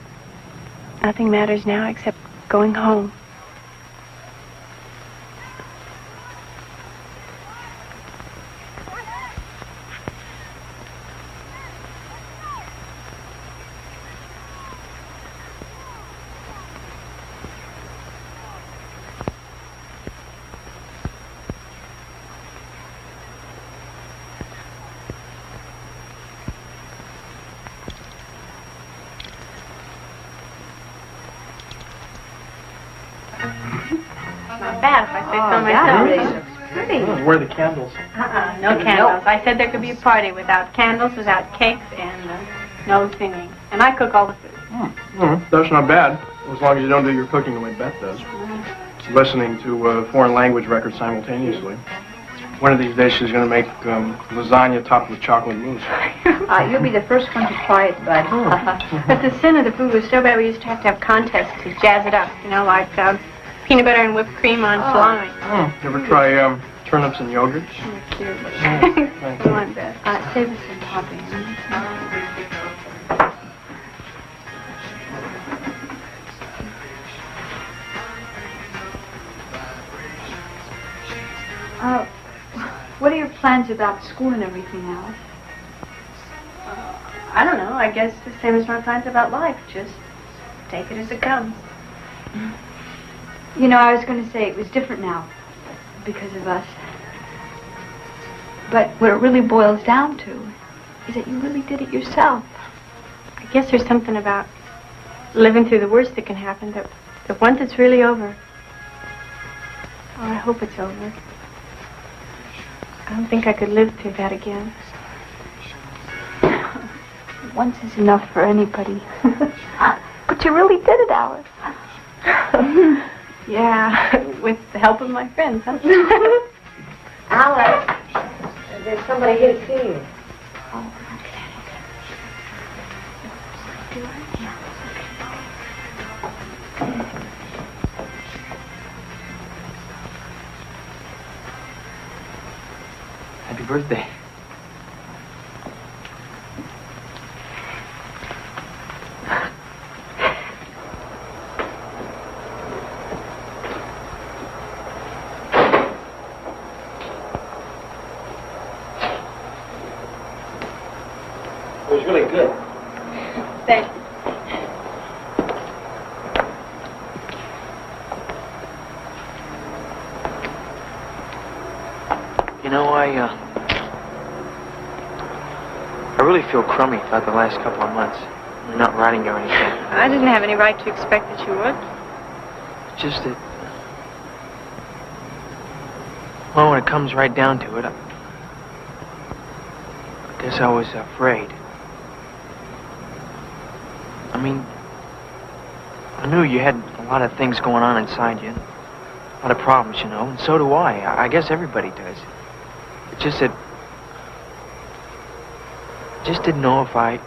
Nothing matters now except going home. Not bad if I say so myself. That really looks pretty. Where are the candles? No candles. I said there could be a party without candles, without cakes, and no singing. And I cook all the food. That's not bad, as long as you don't do your cooking the way Beth does. Listening to a foreign language record simultaneously. One of these days she's going to make lasagna topped with chocolate mousse. You'll be the first one to try it, Bud. But the sin of the food was so bad we used to have contests to jazz it up, you know, like peanut butter and whipped cream on salami. You ever try turnips and yogurt? Come on, Beth. Save us some toppings. What are your plans about school and everything, Alice? I don't know. I guess the same as my plans about life. Just take it as it comes. You know, I was going to say it was different now because of us. But what it really boils down to is that you really did it yourself. I guess there's something about living through the worst that can happen that once it's really over. Oh, I hope it's over. I don't think I could live through that again. Once is enough for anybody. But you really did it, Alice. Yeah, with the help of my friends, huh? Alice, there's somebody here to see you. Happy birthday. It was really good. Thanks. You know, I really feel crummy about the last couple of months. I'm not writing you or anything. I didn't have any right to expect that you would. It's just that, well, when it comes right down to it, I guess I was afraid. I mean, I knew you had a lot of things going on inside you. A lot of problems, you know, and so do I. I guess everybody does. It's just that I just didn't know if I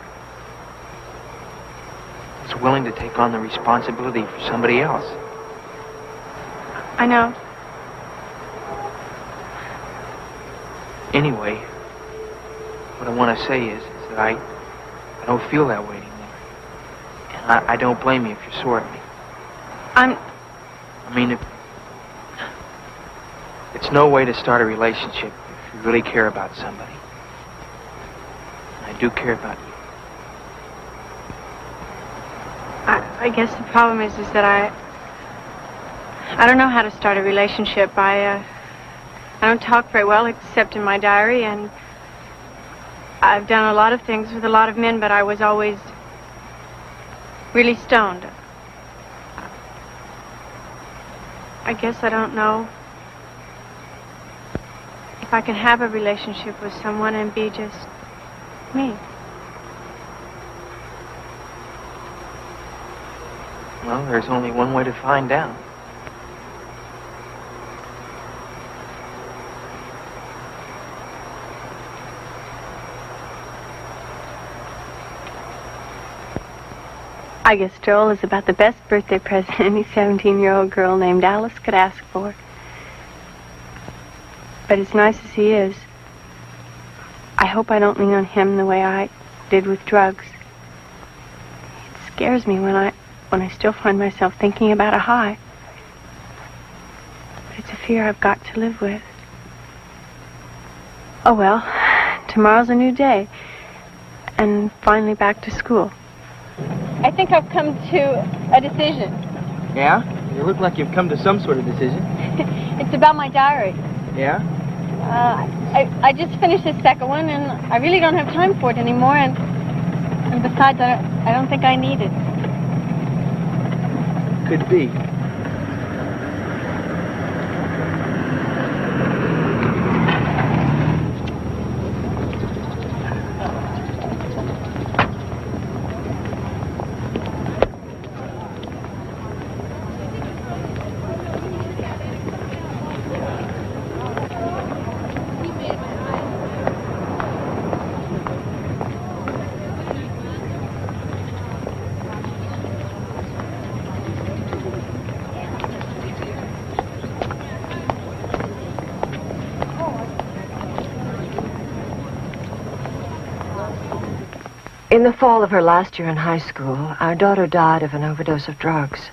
was willing to take on the responsibility for somebody else. I know. Anyway, what I want to say is that I don't feel that way anymore. And I don't blame you if you're sore at me. I mean, it's no way to start a relationship if you really care about somebody. And I do care about you. I guess the problem is that I don't know how to start a relationship. I don't talk very well except in my diary, and I've done a lot of things with a lot of men, but I was always really stoned. I guess I don't know if I can have a relationship with someone and be just me. Well, there's only one way to find out. I guess Joel is about the best birthday present any 17-year-old girl named Alice could ask for. But as nice as he is, I hope I don't lean on him the way I did with drugs. It scares me when I still find myself thinking about a high. But it's a fear I've got to live with. Oh well, tomorrow's a new day. And finally back to school. I think I've come to a decision. Yeah? You look like you've come to some sort of decision. It's about my diary. Yeah? I just finished the second one, and I really don't have time for it anymore, and besides, I don't think I need it. Could be. In the fall of her last year in high school, our daughter died of an overdose of drugs.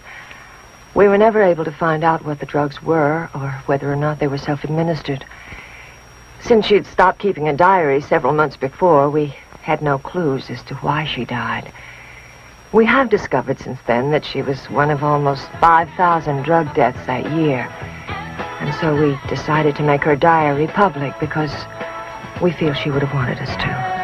We were never able to find out what the drugs were or whether or not they were self-administered. Since she'd stopped keeping a diary several months before, we had no clues as to why she died. We have discovered since then that she was one of almost 5,000 drug deaths that year. And so we decided to make her diary public because we feel she would have wanted us to.